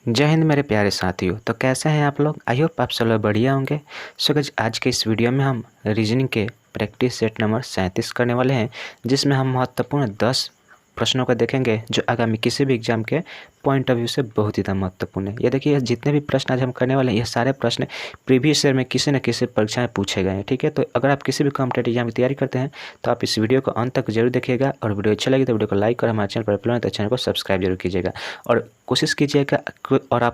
जय हिंद मेरे प्यारे साथियों। तो कैसे हैं आप लोग? आई होप आप सब लोग बढ़िया होंगे। सो गाइस, आज के इस वीडियो में हम रीजनिंग के प्रैक्टिस सेट नंबर 37 करने वाले हैं, जिसमें हम महत्वपूर्ण 10 प्रश्नों को देखेंगे जो आगामी किसी भी एग्जाम के पॉइंट ऑफ व्यू से बहुत ही ज़्यादा महत्वपूर्ण है। ये देखिए, जितने भी प्रश्न आज हम करने वाले हैं ये सारे प्रश्न प्रीवियस ईयर में किसी न किसी परीक्षा में पूछे गए हैं। ठीक है, तो अगर आप किसी भी कॉम्पिटेटिव एग्जाम की तैयारी करते हैं तो आप इस वीडियो को अंत तक जरूर देखिएगा, और वीडियो अच्छा लगे तो वीडियो को लाइक और हमारे चैनल पर अपलोड तो चैनल को सब्सक्राइब जरूर कीजिएगा। और आप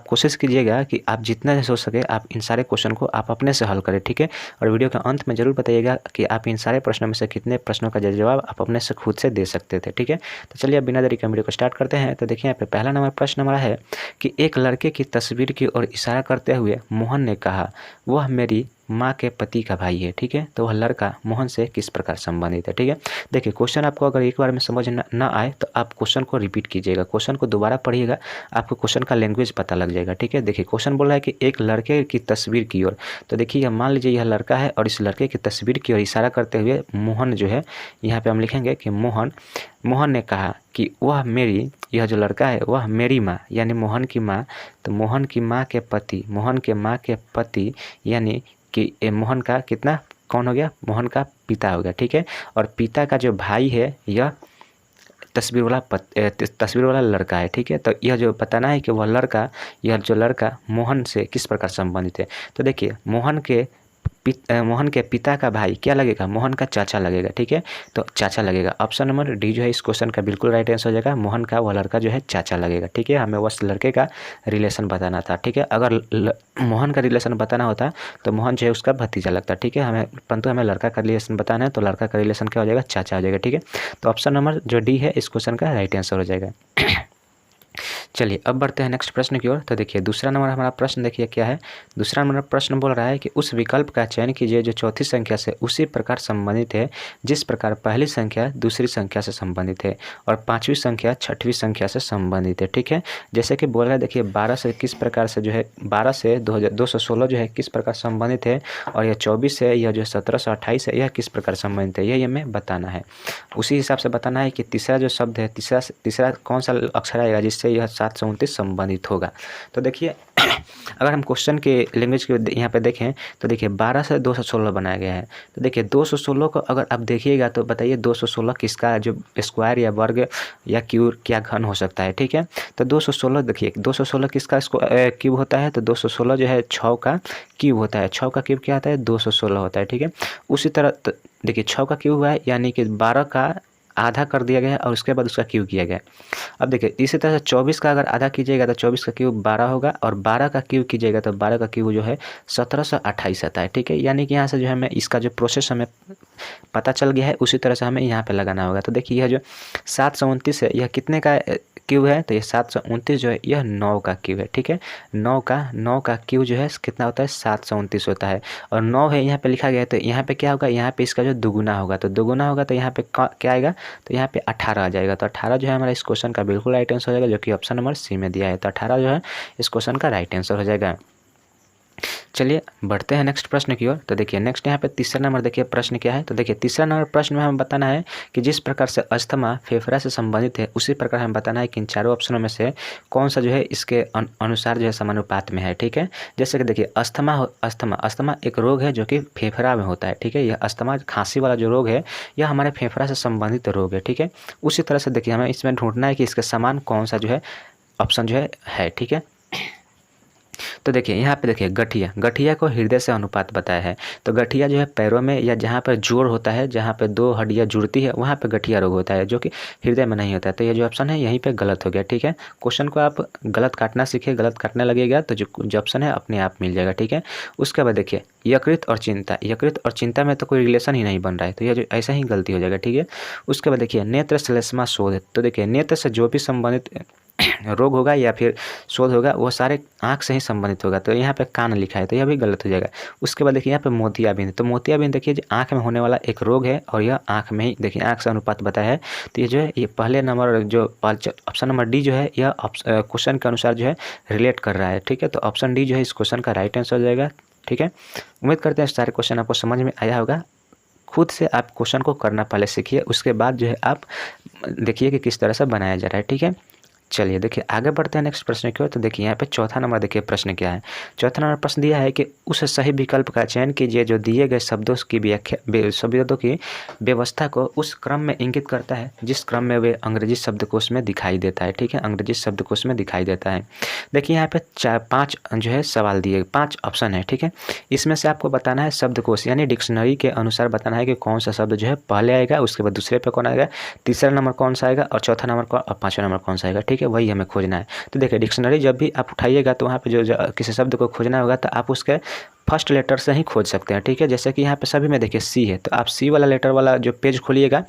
कोशिश कीजिएगा कि आप जितना हो सके आप इन सारे क्वेश्चन को आप अपने से हल करें। ठीक है, और वीडियो के अंत में जरूर बताइएगा कि आप इन सारे प्रश्नों में से कितने प्रश्नों का जवाब आप अपने से खुद से दे सकते थे। ठीक है, तो चलिए अब बिना देरी के वीडियो को स्टार्ट करते हैं। तो देखिए, यहाँ पे पहला नंबर प्रश्न हमारा है कि एक लड़के की तस्वीर की ओर इशारा करते हुए मोहन ने कहा, वह मेरी माँ के पति का भाई है। ठीक है, तो वह लड़का मोहन से किस प्रकार संबंधित है। ठीक है, देखिए क्वेश्चन आपको अगर एक बार में समझ ना आए तो आप क्वेश्चन को रिपीट कीजिएगा, क्वेश्चन को दोबारा पढ़िएगा, आपको क्वेश्चन का लैंग्वेज पता लग जाएगा। ठीक है, देखिए क्वेश्चन बोल रहा है कि एक लड़के की तस्वीर की ओर, तो देखिए मान लीजिए यह लड़का है और इस लड़के की तस्वीर की ओर इशारा करते हुए मोहन जो है, यहाँ पे हम लिखेंगे कि मोहन ने कहा कि वह मेरी, यह जो लड़का है वह मेरी माँ यानी मोहन की माँ, तो मोहन की माँ के पति यानी कि मोहन का कितना कौन हो गया, मोहन का पिता हो गया। ठीक है, और पिता का जो भाई है यह तस्वीर वाला लड़का है। ठीक है, तो यह जो बताना है कि यह जो लड़का मोहन से किस प्रकार संबंधित है। तो देखिए मोहन के पिता का भाई क्या लगेगा, मोहन का चाचा लगेगा। ठीक है, तो चाचा लगेगा। ऑप्शन नंबर डी जो है इस क्वेश्चन का बिल्कुल राइट आंसर हो जाएगा, मोहन का वह लड़का जो है चाचा लगेगा। ठीक है, हमें उस लड़के का रिलेशन बताना था। ठीक है, अगर मोहन का रिलेशन बताना होता तो मोहन जो है उसका भतीजा लगता। ठीक है, परंतु हमें लड़का का रिलेशन बताना है, तो लड़का का रिलेशन क्या हो जाएगा, चाचा हो जाएगा। ठीक है, तो ऑप्शन नंबर जो डी है इस क्वेश्चन का राइट आंसर हो जाएगा। चलिए अब बढ़ते हैं नेक्स्ट प्रश्न की ओर। तो देखिए दूसरा नंबर हमारा प्रश्न देखिए क्या है। दूसरा नंबर प्रश्न बोल रहा है कि उस विकल्प का चयन कीजिए जो चौथी संख्या से उसी प्रकार संबंधित है जिस प्रकार पहली संख्या दूसरी संख्या से संबंधित है और पांचवी संख्या छठवीं संख्या से संबंधित है। ठीक है, जैसे कि बोल रहा है, देखिए 12 से किस प्रकार से जो है 12 से 216 जो है किस प्रकार संबंधित है, और यह 24 है, यह जो 1728 है, यह किस प्रकार संबंधित है, यह हमें बताना है। उसी हिसाब से बताना है कि तीसरा जो शब्द है, तीसरा कौन सा अक्षर आएगा जिससे यह 729 संबंधित होगा। तो देखिए अगर हम क्वेश्चन के लैंग्वेज के यहाँ पे देखें तो देखिए 12 से 216 बनाया गया है। तो देखिए 216 को अगर आप देखिएगा तो बताइए 216 किसका जो स्क्वायर या वर्ग या क्यूब क्या घन हो सकता है। ठीक है, तो 216 देखिए 216 किसका क्यूब होता है, तो 216 जो है 6 का क्यूब होता है। 6 का क्यूब क्या होता है, 216 होता है। ठीक है, उसी तरह देखिए 6 का क्यूब हुआ है यानी कि 12 का आधा कर दिया गया और उसके बाद उसका क्यूब किया गया। अब देखिए इसी तरह से 24 का अगर आधा कीजिएगा तो 24 का क्यूब 12 होगा, और 12 का क्यूब कीजिएगा तो 12 का क्यूब जो है 1728 आता है। ठीक है, यानी कि यहाँ से जो हमें इसका जो प्रोसेस हमें पता चल गया है, उसी तरह से हमें यहाँ पे लगाना होगा। तो देखिए यह जो 729 है यह कितने का क्यूब है, तो ये 729 जो है यह 9 का क्यूब है। ठीक है, 9 का क्यूब जो है कितना होता है, 729 होता है, और 9 है यहाँ पे लिखा गया है, तो यहाँ पे क्या होगा, यहाँ पे इसका जो दुगुना होगा, तो दुगुना होगा तो यहाँ पे क्या आएगा, तो यहाँ पे 18 आ जाएगा। तो 18 जो है हमारा इस क्वेश्चन का बिल्कुल राइट आंसर हो जाएगा, जो कि ऑप्शन नंबर सी में दिया है। तो 18 जो है इस क्वेश्चन का राइट आंसर हो जाएगा। चलिए बढ़ते हैं नेक्स्ट प्रश्न की ओर। तो देखिए नेक्स्ट यहाँ पे तीसरा नंबर देखिए प्रश्न क्या है। तो देखिए तीसरा नंबर प्रश्न में हमें बताना है कि जिस प्रकार से अस्थमा फेफड़ा से संबंधित है उसी प्रकार हमें बताना है कि इन चारों ऑप्शनों में से कौन सा जो है इसके अनुसार जो है समानुपात में है। ठीक है, जैसे कि देखिए अस्थमा एक रोग है जो कि फेफड़ा में होता है। ठीक है, यह अस्थमा खांसी वाला जो रोग है यह हमारे फेफड़ा से संबंधित रोग है। ठीक है, उसी तरह से देखिए हमें इसमें ढूंढना है कि इसके समान कौन सा जो है ऑप्शन जो है। ठीक है, तो देखिए यहाँ पे देखिए गठिया को हृदय से अनुपात बताया है। तो गठिया जो है पैरों में या जहाँ पर जोड़ होता है, जहाँ पे दो हड्डियाँ जुड़ती है वहाँ पे गठिया रोग होता है, जो कि हृदय में नहीं होता है। तो ये जो ऑप्शन है यहीं पे गलत हो गया। ठीक है, क्वेश्चन को आप गलत काटना सीखिए, गलत काटने लगेगा तो जो ऑप्शन है अपने आप मिल जाएगा। ठीक है, उसके बाद देखिए यकृत और चिंता में तो कोई रिलेशन ही नहीं बन रहा है, तो यह जो ऐसा ही गलती हो जाएगा। ठीक है, उसके बाद देखिए नेत्र श्लेष्मा शोध, तो देखिए नेत्र से जो भी संबंधित रोग होगा या फिर शोध होगा वो सारे आँख से ही संबंधित होगा, तो यहाँ पे कान लिखा है तो यह भी गलत हो जाएगा। उसके बाद देखिए यहाँ पे मोतियाबिंद, तो मोतियाबिंद देखिए जो आँख में होने वाला एक रोग है और यह आँख में ही देखिए आँख से अनुपात बताया है। तो ये जो है ये पहले नंबर जो ऑप्शन नंबर डी जो है यह क्वेश्चन के अनुसार जो है रिलेट कर रहा है। ठीक है, तो ऑप्शन डी जो है इस क्वेश्चन का राइट आंसर हो जाएगा। ठीक है, उम्मीद करते हैं सारे क्वेश्चन आपको समझ में आया होगा। खुद से आप क्वेश्चन को करना पहले सीखिए, उसके बाद जो है आप देखिए कि किस तरह से बनाया जा रहा है। ठीक है, चलिए देखिए आगे बढ़ते हैं नेक्स्ट प्रश्न की ओर। तो देखिए यहाँ पे चौथा नंबर देखिए प्रश्न क्या है। चौथा नंबर प्रश्न दिया है कि उस सही विकल्प का चयन कीजिए जो दिए गए शब्दों की व्याख्या शब्दों की व्यवस्था को उस क्रम में इंगित करता है जिस क्रम में वे अंग्रेजी शब्दकोश में दिखाई देता है। ठीक है, अंग्रेजी शब्दकोश में दिखाई देता है। देखिए यहाँ पे 5 जो है सवाल दिए, 5 ऑप्शन है। ठीक है, इसमें से आपको बताना है शब्दकोश यानी डिक्शनरी के अनुसार बताना है कि कौन सा शब्द जो है पहले आएगा, उसके बाद दूसरे पे कौन आएगा, तीसरा नंबर कौन सा आएगा और चौथा नंबर कौन और पाँचवा नंबर कौन सा आएगा। ठीक है, वही हमें खोजना है। तो देखिए डिक्शनरी जब भी आप उठाइएगा तो वहाँ पे जो किसी शब्द को खोजना होगा तो आप उसके फर्स्ट लेटर से ही खोज सकते हैं। ठीक है, जैसे कि यहाँ पे सभी में देखिए सी है तो आप सी वाला लेटर वाला जो पेज खोलिएगा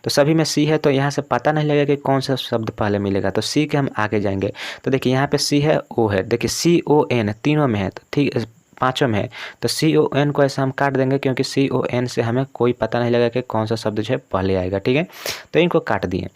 तो सभी में सी है तो यहाँ से पता नहीं लगेगा कि कौन सा शब्द पहले मिलेगा, तो सी के हम आगे जाएंगे। तो देखिए यहाँ पे सी है, ओ है, देखिए CON तीनों में है, तो ठीक पाँचों में है तो CON को ऐसे हम काट देंगे क्योंकि CON से हमें कोई पता नहीं लगा कि कौन सा शब्द जो है पहले आएगा। ठीक है, तो इनको काट दिए।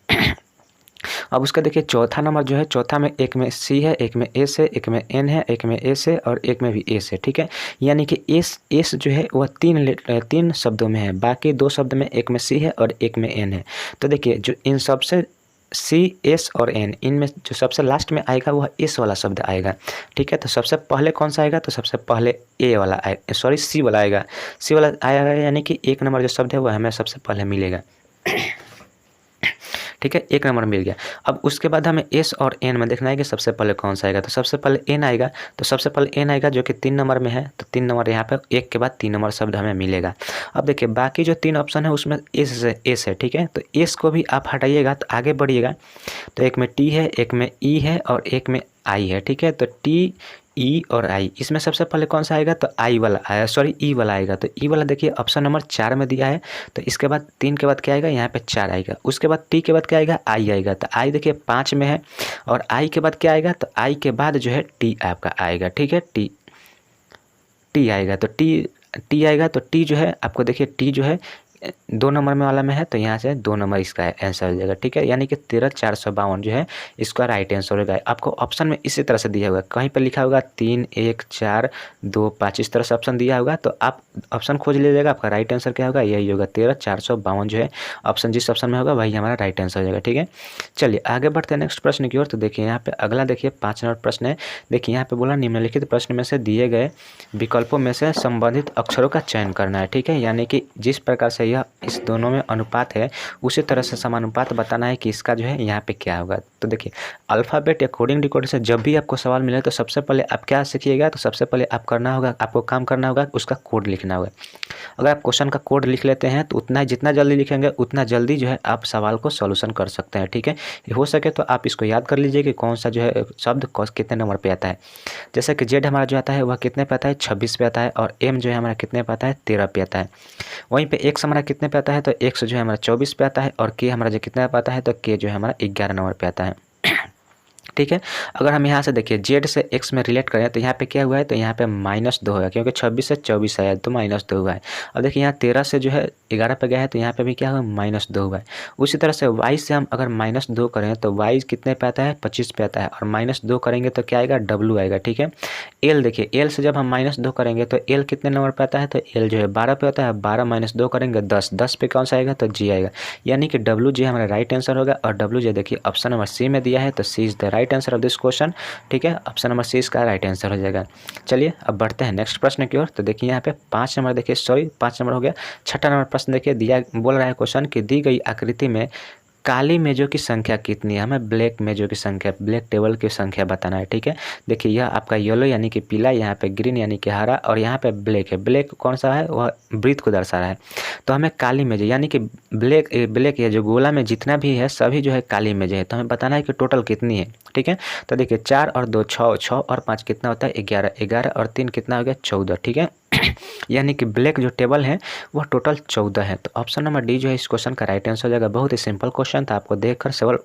अब उसका देखिए चौथा नंबर जो है, चौथा में एक में सी है, एक में एस है, एक में एन है, एक में एस है और एक में भी एस है। ठीक है, यानी कि एस जो है वह 3 शब्दों में है, बाकी 2 शब्द में एक में सी है और एक में एन है। तो देखिए जो इन सबसे सी, एस और एन, इनमें जो सबसे लास्ट में आएगा वह एस वाला शब्द आएगा। ठीक है, तो सबसे पहले कौन सा आएगा, तो सबसे पहले ए वाला आएगा, सॉरी सी वाला आएगा, सी वाला आएगा, यानी कि 1 नंबर जो शब्द है वह हमें सबसे पहले मिलेगा। ठीक है, 1 नंबर मिल गया। अब उसके बाद हमें एस और एन में देखना है कि सबसे पहले कौन सा आएगा, तो सबसे पहले एन आएगा, तो सबसे पहले एन आएगा जो कि 3 नंबर में है, तो 3 नंबर यहाँ पे 1 के बाद 3 नंबर शब्द हमें मिलेगा। अब देखिए बाकी जो 3 ऑप्शन है उसमें एस है। ठीक है, तो एस को भी आप हटाइएगा तो आगे बढ़िएगा, तो एक में टी है, एक में ई है और एक में आई है। ठीक है, तो टी, ई और आई, इसमें सबसे पहले कौन सा आएगा, तो आई वाला आया, सॉरी ई वाला आएगा। तो ई वाला देखिए ऑप्शन नंबर 4 में दिया है, तो इसके बाद 3 के बाद क्या आएगा, यहाँ पे 4 आएगा। उसके बाद टी के बाद क्या आएगा, आई आएगा, तो आई देखिए 5 में है और आई के बाद क्या आएगा, तो आई के बाद जो है टी आपका आएगा। ठीक है, टी आएगा, तो टी आएगा, तो टी जो है आपको देखिए टी जो है 2 नंबर में वाला में है, तो यहाँ से 2 नंबर इसका आंसर हो जाएगा। ठीक है, यानी कि 13,452 जो है इसका राइट आंसर होगा। आपको ऑप्शन में इसी तरह से दिया होगा, कहीं पर लिखा होगा 3, 1, 4, 2, 5 इस तरह से ऑप्शन दिया होगा, तो आप ऑप्शन खोज लीजिएगा, आपका राइट आंसर क्या होगा, यही होगा 13,452 जो है ऑप्शन, जिस ऑप्शन में होगा वही हमारा राइट आंसर हो जाएगा। ठीक है, चलिए आगे बढ़ते हैं नेक्स्ट प्रश्न की ओर। तो देखिए यहाँ पे अगला देखिए 5 नंबर प्रश्न है। देखिए यहाँ पे बोला निम्नलिखित प्रश्न में से दिए गए विकल्पों में से संबंधित अक्षरों का चयन करना है। ठीक है, यानी कि जिस प्रकार से यह इस दोनों में अनुपात है उसी तरह से समानुपात बताना है कि इसका जो है यहाँ पे क्या होगा। तो देखिए अल्फ़ाबेट या कोडिंग डिकोडर से जब भी आपको सवाल मिले तो सबसे पहले आप क्या सीखिएगा, तो सबसे पहले आप करना होगा, आपको काम करना होगा, उसका कोड लिखना होगा। अगर आप क्वेश्चन का कोड लिख लेते हैं तो उतना जितना जल्दी लिखेंगे उतना जल्दी जो है आप सवाल को सॉल्यूशन कर सकते हैं। ठीक है, हो सके तो आप इसको याद कर लीजिए कि कौन सा जो है शब्द कितने नंबर पे आता है। जैसे कि जेड हमारा जो आता है वह कितने पे आता है, 26 पे आता है, और एम जो है हमारा कितने पे आता है, 13 पे आता है। वहीं पे एक्स हमारा कितने पे आता है, तो एक्स जो है हमारा 24 पे आता है, और के हमारा जो कितने पे आता है, तो के जो है हमारा 11 नंबर पे आता है। ठीक है, अगर हम यहाँ से देखिए जेड से एक्स में रिलेट करें तो यहाँ पे क्या हुआ है, तो यहाँ पे -2 होगा क्योंकि 26 से 24 आया तो -2 हुआ है। अब देखिए यहाँ 13 से जो है 11 पे गया है तो यहाँ पे भी क्या हुआ, -2 हुआ है। उसी तरह से y से हम अगर -2 करें तो y कितने पे आता है, 25 पे आता है, और -2 करेंगे तो क्या आएगा, w आएगा। ठीक है, l देखिए l से जब हम -2 करेंगे तो l कितने नंबर पे आता है, तो l जो है 12 पे आता है, 12 - 2 करेंगे 10 पे कौन सा आएगा, तो g आएगा, यानी कि w जी हमारा राइट आंसर होगा। और w जी देखिए ऑप्शन नंबर सी में दिया है तो C is the right answer of this question. ठीक है, ऑप्शन नंबर सी इसका राइट आंसर हो जाएगा। चलिए अब बढ़ते हैं नेक्स्ट प्रश्न की ओर। तो देखिए यहाँ पे 5 नंबर देखिए, सॉरी 5 नंबर हो गया, 6ठा नंबर प्रश्न देखिए दिया, बोल रहा है क्वेश्चन कि दी गई आकृति में काली मेजों की संख्या कितनी है, हमें ब्लैक मेजों की संख्या, ब्लैक टेबल की संख्या बताना है। ठीक है, देखिए यह आपका येलो यानी कि पीला, यहाँ पे ग्रीन यानी कि हरा, और यहाँ पे ब्लैक है। ब्लैक कौन सा है, वह वृत्त को दर्शा रहा है। तो हमें काली मेज यानी कि ब्लैक है जो गोला में जितना भी है सभी जो है काली मेज है, तो हमें बताना है कि टोटल कितनी है। ठीक है, तो देखिए 4 और 2 6, 6 और 5 कितना होता है, 11, 11 और 3 कितना हो गया, 14। ठीक है, यानी कि ब्लैक जो टेबल है वह टोटल 14 है। तो ऑप्शन नंबर डी जो है इस क्वेश्चन का राइट आंसर हो जाएगा। बहुत ही सिंपल क्वेश्चन था, आपको देखकर सवाल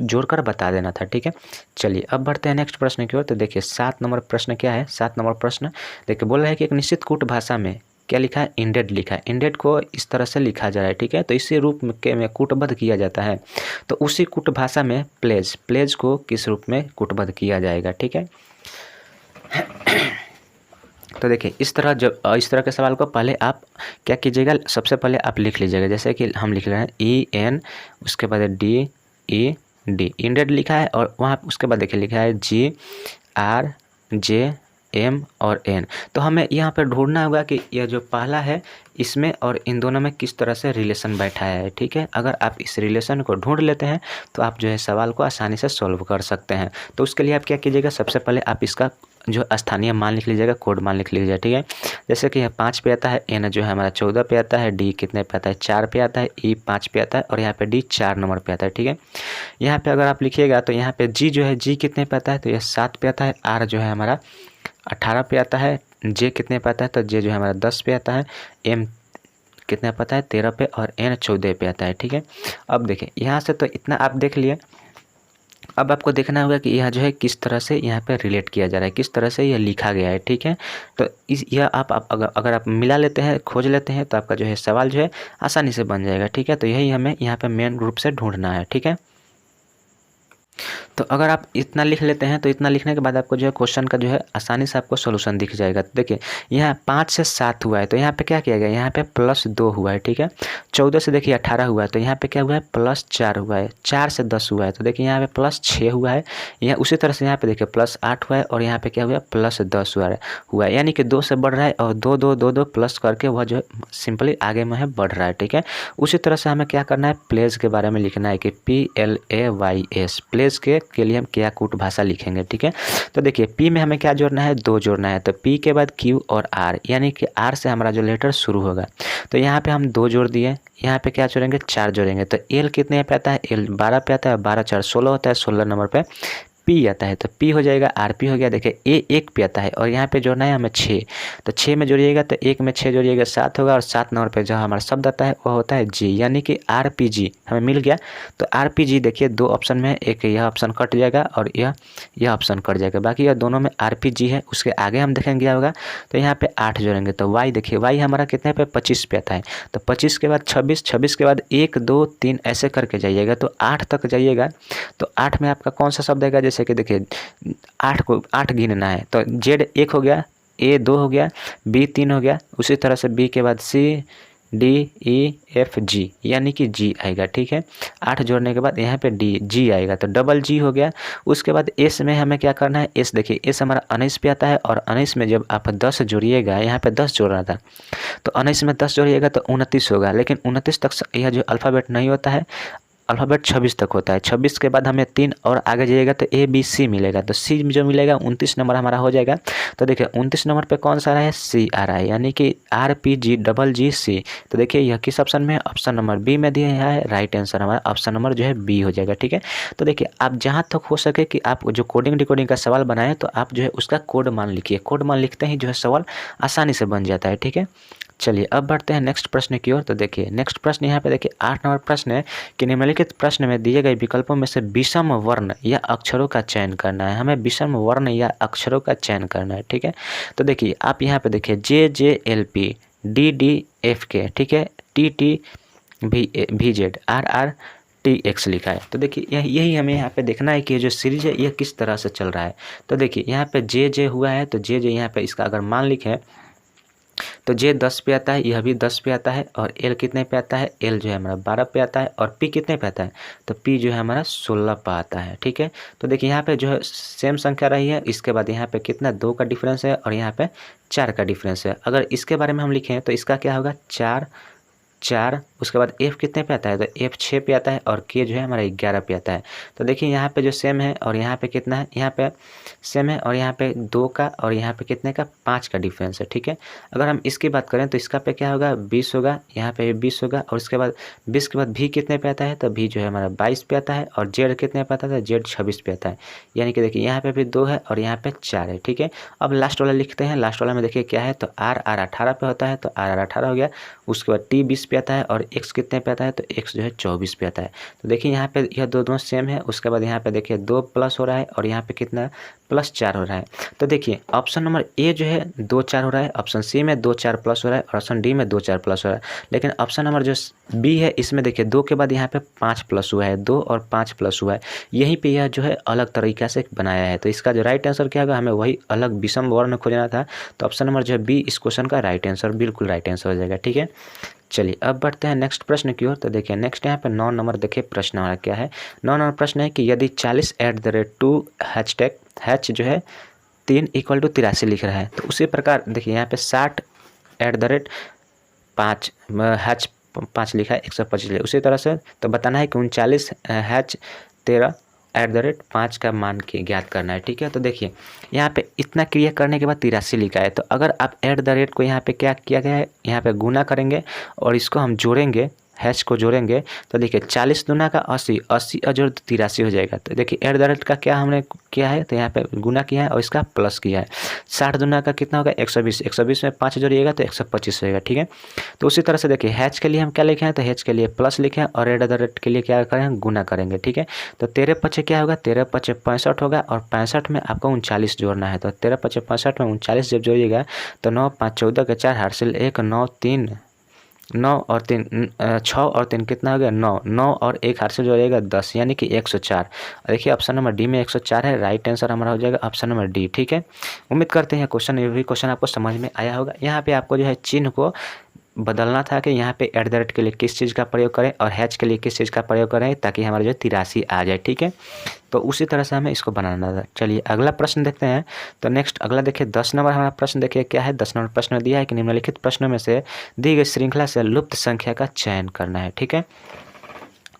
जोड़कर बता देना था। ठीक है, चलिए अब बढ़ते हैं नेक्स्ट प्रश्न की ओर। तो देखिए 7 नंबर प्रश्न क्या है, 7 नंबर प्रश्न देखिए बोल रहा है कि एक निश्चित कूट भाषा में क्या लिखा है, इंडेड लिखा है। इंडेड को इस तरह से लिखा जा रहा है। ठीक है, तो इसी रूप में कूटबद्ध किया जाता है। तो उसी कूट भाषा में प्लेज को किस रूप में कूटबद्ध किया जाएगा। ठीक है, तो देखिए इस तरह के सवाल को पहले आप क्या कीजिएगा, सबसे पहले आप लिख लीजिएगा। जैसे कि हम लिख रहे हैं EN, उसके बाद DE डी, इंडेड लिखा है और वहाँ उसके बाद देखिए लिखा है GRJM और N। तो हमें यहाँ पर ढूंढना होगा कि यह जो पहला है इसमें और इन दोनों में किस तरह से रिलेशन बैठा है। ठीक है, अगर आप इस रिलेशन को ढूंढ लेते हैं तो आप जो है सवाल को आसानी से सॉल्व कर सकते हैं। तो उसके लिए आप क्या कीजिएगा, सबसे पहले आप इसका जो स्थानीय मान लिख लीजिएगा, कोड मान लिख लीजिएगा। ठीक है, जैसे कि यह 5 पे आता है, N जो है हमारा 14 पे आता है, D कितने पे आता है 4 पे आता है, E 5 पे आता है और यहाँ पे D 4 नंबर पे आता है। ठीक है, यहाँ पे अगर आप लिखिएगा तो यहाँ पे G जो है G कितने पे आता है, तो यह 7 पे आता है, R जो है हमारा 18 पे आता है, J कितने पे आता है, तो J जो है हमारा 10 पे आता है, M कितना पता है 13 पे और N 14 पे आता है। ठीक है, अब देखिए यहाँ से तो इतना आप देख लिए। अब आपको देखना होगा कि यह जो है किस तरह से यहाँ पे रिलेट किया जा रहा है, किस तरह से यह लिखा गया है। ठीक है, तो इस यह आप अगर आप मिला लेते हैं, खोज लेते हैं तो आपका जो है सवाल जो है आसानी से बन जाएगा। ठीक है, तो यही हमें यहाँ पे मेन रूप से ढूंढना है। ठीक है, तो अगर आप इतना लिख लेते हैं तो इतना लिखने के बाद आपको जो है क्वेश्चन का जो है आसानी से आपको सोल्यूशन दिख जाएगा। तो देखिए यहाँ 5 से 7 हुआ है तो यहाँ पे क्या किया गया, यहाँ पे +2 हुआ है। ठीक है, 14 से देखिए 18 हुआ है तो यहाँ पे क्या हुआ है +4 हुआ है, 4 से 10 हुआ है तो देखिए यहाँ पे +6 हुआ है, यहाँ उसी तरह से यहाँ पे देखिए +8 हुआ है और यहाँ पे क्या हुआ है +10 हुआ है, यानी कि 2 से बढ़ रहा है और 2 2 2 2 प्लस करके वह जो है सिंपली आगे में है बढ़ रहा है। ठीक है, उसी तरह से हमें क्या करना है, प्लेस के बारे में लिखना है कि PLAYS, प्लेस के लिए हम क्या कूट भाषा लिखेंगे। ठीक है, तो देखिए P में हमें क्या जोड़ना है, 2 जोड़ना है, तो P के बाद Q और R, यानी कि R से हमारा जो लेटर शुरू होगा तो यहाँ पे हम 2 जोड़ दिए, यहाँ पे क्या जोड़ेंगे 4 जोड़ेंगे, तो L कितने पे आता है, L 12 पे आता है, 12 4 16 होता है, 16 नंबर पे P आता है तो P हो जाएगा, RP हो गया। देखिए A 1 पे आता है और यहाँ पे जोड़ना है हमें 6, तो 6 में जोड़िएगा तो 1 में 6 जोड़िएगा 7 होगा और 7 नंबर पे जो हमारा शब्द आता है वह होता है G, यानी कि RPG हमें मिल गया। तो RPG देखिए 2 ऑप्शन में, एक यह ऑप्शन कट जाएगा और यह ऑप्शन कट जाएगा, बाकी यह दोनों में RPG है। उसके आगे हम देखेंगे क्या होगा, तो यहाँ पे 8 जोड़ेंगे तो Y देखिए Y हमारा कितने पे 25 पे आता है, तो 25 के बाद 26, 26 के बाद 1 2 3 ऐसे करके जाइएगा तो 8 तक जाइएगा। तो 8 में आपका कौन सा शब्द आएगा, जैसे कि देखिए 8 गिनना है तो Z 1 हो गया, A 2 हो गया, B 3 हो गया, उसी तरह से B के बाद C D E F G, यानी कि G आएगा। ठीक है, 8 जोड़ने के बाद यहाँ पे G आएगा तो डबल G हो गया। उसके बाद S में हमें क्या करना है, S देखिए S हमारा 19 पे आता है और 19 में जब आप 10 जोड़िएगा, यहाँ पे 10 जोड़ना था तो 19 में 10 जोड़िएगा तो 29 होगा, लेकिन 29 तक यह जो अल्फ़ाबेट नहीं होता है, अल्फ़ाबेट 26 तक होता है। 26 के बाद हमें 3 और आगे जाइएगा तो ABC मिलेगा, तो C जो मिलेगा 29 नंबर हमारा हो जाएगा। तो देखिए 29 नंबर पे कौन सा आ रहा है, C आ रहा है, यानी कि RPG GGC। तो देखिए यह किस ऑप्शन में है, ऑप्शन नंबर B में दिया है, राइट आंसर हमारा ऑप्शन नंबर जो है B हो जाएगा। ठीक है, तो देखिए आप जहाँ तक हो सके कि आप जो कोडिंग डिकोडिंग का सवाल बनाएं तो आप जो है उसका कोड मान लिखिए, कोड मान लिखते ही जो है सवाल आसानी से बन जाता है। ठीक है, चलिए अब बढ़ते हैं नेक्स्ट प्रश्न की ओर। तो देखिए नेक्स्ट प्रश्न यहाँ पे देखिए 8 नंबर प्रश्न है कि निम्नलिखित प्रश्न में दिए गए विकल्पों में से विषम वर्ण या अक्षरों का चयन करना है। हमें विषम वर्ण या अक्षरों का चयन करना है। ठीक है, तो देखिए आप यहाँ पे देखिए JJLP DDFK, ठीक है, TT VZ RR TX लिखा है। तो देखिए यही हमें यहाँ पे देखना है कि जो सीरीज है यह किस तरह से चल रहा है। तो देखिए यहाँ पे JJ हुआ है तो JJ यहाँ पे इसका अगर मान लिखें तो J 10 पे आता है, यह भी 10 पे आता है और L कितने पे आता है, L जो है हमारा 12 पे आता है और P कितने पे आता है, तो P जो है हमारा 16 पे आता है। ठीक है, तो देखिए यहाँ पे जो है सेम संख्या रही है, इसके बाद यहाँ पे कितना 2 का डिफरेंस है और यहाँ पे 4 का डिफरेंस है। अगर इसके बारे में हम लिखें तो इसका क्या होगा 4 4, उसके बाद F कितने पे आता है, तो F 6 पे आता है और K जो है हमारा 11 पे आता है। तो देखिए यहाँ पे जो सेम है और यहाँ पे कितना है, यहाँ पे सेम है और यहाँ पे 2 का और यहाँ पे कितने का 5 का डिफरेंस है। ठीक है, अगर हम इसकी बात करें तो इसका पे क्या होगा 20 होगा, यहाँ पे 20 होगा और उसके बाद 20 के बाद V कितने पे आता है, तो V जो है हमारा 22 पे आता है और Z कितने पे आता है, Z 26 पे आता है। यानी कि देखिए यहाँ पे भी 2 है और यहाँ पे 4 है। ठीक है, अब लास्ट वाला लिखते हैं। लास्ट वाला में देखिए क्या है, तो R 18 पे होता है तो R 18 हो गया। उसके बाद T 20 पे आता है और X कितने पे आता है, तो X जो है 24 पे आता है। तो देखिए यहाँ पे यह दोनों सेम है। उसके बाद यहाँ पे देखिए 2 प्लस हो रहा है और यहाँ पे कितना +4 हो रहा है। तो देखिए ऑप्शन नंबर A जो है 2 4 हो रहा है, ऑप्शन C में 2 4 प्लस हो रहा है और ऑप्शन D में 2 4 प्लस हो रहा है। लेकिन ऑप्शन नंबर जो B है इसमें देखिए 2 के बाद यहाँ पे 5 प्लस हुआ है, 2 और 5 प्लस हुआ है। यहीं पे यह जो है अलग तरीका से बनाया है। तो इसका जो राइट आंसर क्या होगा, हमें वही अलग विषम वर्ण खोजना था। तो ऑप्शन नंबर जो है B इस क्वेश्चन का राइट आंसर, बिल्कुल राइट आंसर हो जाएगा। ठीक है, चलिए अब बढ़ते हैं नेक्स्ट प्रश्न की ओर। तो देखिए नेक्स्ट यहाँ पे 9 नंबर देखिए प्रश्न हमारा क्या है। 9 नंबर प्रश्न है कि यदि 40 @ 2 हैशटैग हैच जो है 3 = 83 लिख रहा है, तो उसी प्रकार देखिए यहाँ पे 60 @ 5 हैच 5 लिखा है 125 लिखा, उसी तरह से तो बताना है कि 39 हैच 13 @ 5 का मान की ज्ञात करना है। ठीक है, तो देखिए यहाँ पे इतना क्रिया करने के बाद 83 लिखा है, तो अगर आप @ को यहाँ पे क्या किया गया है, यहाँ पे गुना करेंगे और इसको हम जोड़ेंगे, हैश को जोड़ेंगे, तो देखिए 40 दूना का 80, 80 और जोड़ 83 हो जाएगा। तो देखिए @ का क्या हमने किया है, तो यहाँ पे गुना किया है और इसका प्लस किया है। 60 दूना का कितना होगा 120, 120 में 5 जोड़िएगा तो 125 होगा। ठीक है, तो उसी तरह से देखिए हैच के लिए हम क्या लिखे हैं, तो हैच के लिए प्लस लिखे हैं और @ के लिए क्या करें, गुना करेंगे। ठीक है, तो 13 × 5 क्या होगा, 13 × 5 65 होगा और 65 में आपको 39 जोड़ना है। तो 13 × 5 65 में 39 जब जोड़िएगा तो 9 × 5 14 के 4 हासिल 1, 9 3 9 और 3 6 और 3 कितना हो गया 9, 9 और 1 हाथ से जोड़िएगा 10, यानी कि 104। देखिए ऑप्शन नंबर डी में 104 है, राइट आंसर हमारा हो जाएगा ऑप्शन नंबर डी। ठीक है, उम्मीद करते हैं क्वेश्चन ये भी क्वेश्चन आपको समझ में आया होगा। यहाँ पे आपको जो है चिन्ह को बदलना था कि यहाँ पे @ के लिए किस चीज़ का प्रयोग करें और हैच के लिए किस चीज़ का प्रयोग करें, ताकि हमारा जो 83 आ जाए। ठीक है, तो उसी तरह से हमें इसको बनाना था। चलिए अगला प्रश्न देखते हैं। तो नेक्स्ट अगला देखिए 10 नंबर हमारा प्रश्न देखिए क्या है। 10 नंबर प्रश्न दिया है कि निम्नलिखित प्रश्नों में से दी गई श्रृंखला से लुप्त संख्या का चयन करना है। ठीक है,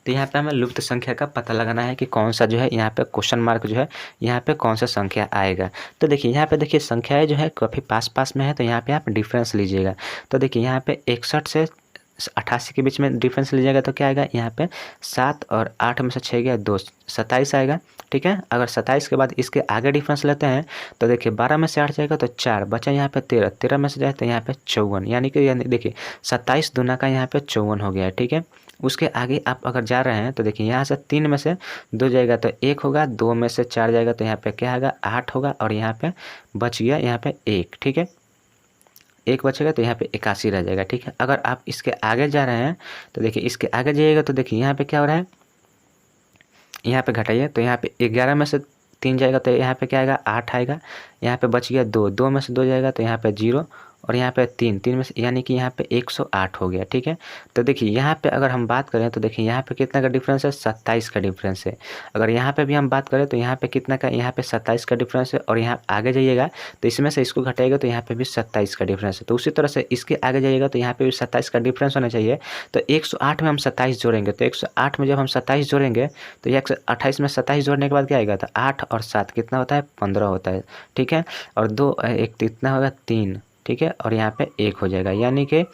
तो यहाँ पे हमें लुप्त संख्या का पता लगाना है कि कौन सा जो है यहाँ पे क्वेश्चन मार्क जो है यहाँ पे कौन सा संख्या आएगा। तो देखिए यहाँ पे देखिए संख्याएं जो है काफ़ी पास में है, तो यहाँ पे आप डिफरेंस लीजिएगा। तो देखिए यहाँ पे 61 से 88 के बीच में डिफरेंस लीजिएगा तो क्या आएगा, यहाँ पे 7 और 8 में से 6 गया 2, 27 आएगा। ठीक है, अगर 27 के बाद इसके आगे डिफरेंस लेते हैं तो देखिए 12 में से 8 जाएगा तो 4 बचा, यहाँ पे 13, 13 में से जाए तो यहाँ पे 54, यानी कि देखिए 27 दूना का यहाँ पे 54 हो गया है। ठीक है, उसके आगे आप अगर जा रहे हैं तो देखिए यहाँ से 3 में से 2 जाएगा तो 1 होगा, 2 में से 4 जाएगा तो यहाँ पे क्या होगा 8 होगा और यहाँ पे बच गया यहाँ पे 1। ठीक है, 1 बचेगा तो यहाँ पे 81 रह जाएगा। ठीक है, अगर आप इसके आगे जा रहे हैं तो देखिए इसके आगे जाइएगा तो देखिए यहाँ पे क्या हो रहा है, यहाँ पे घटाइए तो यहाँ पे 11 में से 3 जाएगा तो यहाँ पे क्या आएगा 8 आएगा, यहाँ पे बच गया 2, 2 में से 2 जाएगा तो यहाँ पे 0 और यहाँ पे 3, 3 में से यानी कि यहाँ पे 108 हो गया। ठीक है, तो देखिए यहाँ पे अगर हम बात करें तो देखिए यहाँ पे कितना का डिफरेंस है, 27 का डिफरेंस है। अगर यहाँ पे भी हम बात करें तो यहाँ पे कितना का, यहाँ पे 27 का डिफरेंस है और यहाँ आगे जाइएगा तो इसमें से इसको घटाएगा तो यहाँ पे भी 27 का डिफरेंस है। तो उसी तरह से इसके आगे जाइएगा तो यहाँ पे भी 27 का डिफरेंस होना चाहिए। तो 108 में हम 27 जोड़ेंगे, तो 108 में जब हम 27 जोड़ेंगे तो 128 में 27 जोड़ने के बाद क्या आएगा, तो 8 और 7 कितना होता है 15 होता है। ठीक है, और 2 1 कितना होगा 3। ठीक है, और यहाँ पे 1 हो जाएगा, यानी कि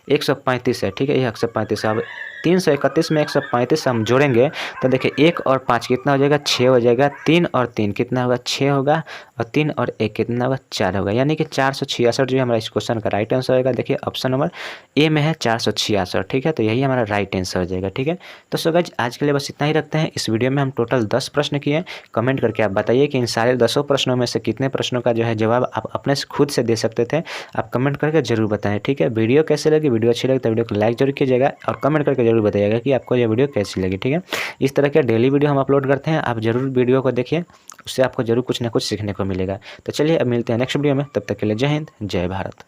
135 है। ठीक है, ये 135 अब 331 में 135 हम जोड़ेंगे तो देखिए 1 और 5 कितना हो जाएगा 6 हो जाएगा, 3 और 3 कितना होगा 6 होगा और 3 और 1 कितना होगा 4 होगा, यानी कि 466 जो है हमारा इस क्वेश्चन का राइट आंसर होगा। देखिए ऑप्शन नंबर ए में है 466। ठीक है, तो यही हमारा राइट आंसर हो जाएगा। ठीक है, तो सो गाइस आज के लिए बस इतना ही रखते हैं। इस वीडियो में हम टोटल 10 प्रश्न किए। कमेंट करके आप बताइए कि इन सारे 10 प्रश्नों में से कितने प्रश्नों का जो है जवाब आप अपने से खुद से दे सकते थे। आप कमेंट करके जरूर बताएं। ठीक है, वीडियो कैसे लगी, वीडियो अच्छी लगी तो वीडियो को लाइक जरूर कीजिएगा और कमेंट करके जरूर बताइएगा कि आपको ये वीडियो कैसी लगी। ठीक है, इस तरह के डेली वीडियो हम अपलोड करते हैं, आप जरूर वीडियो को देखिए, उससे आपको जरूर कुछ ना कुछ सीखने को मिलेगा। तो चलिए अब मिलते हैं नेक्स्ट वीडियो में, तब तक के लिए जय हिंद जय भारत।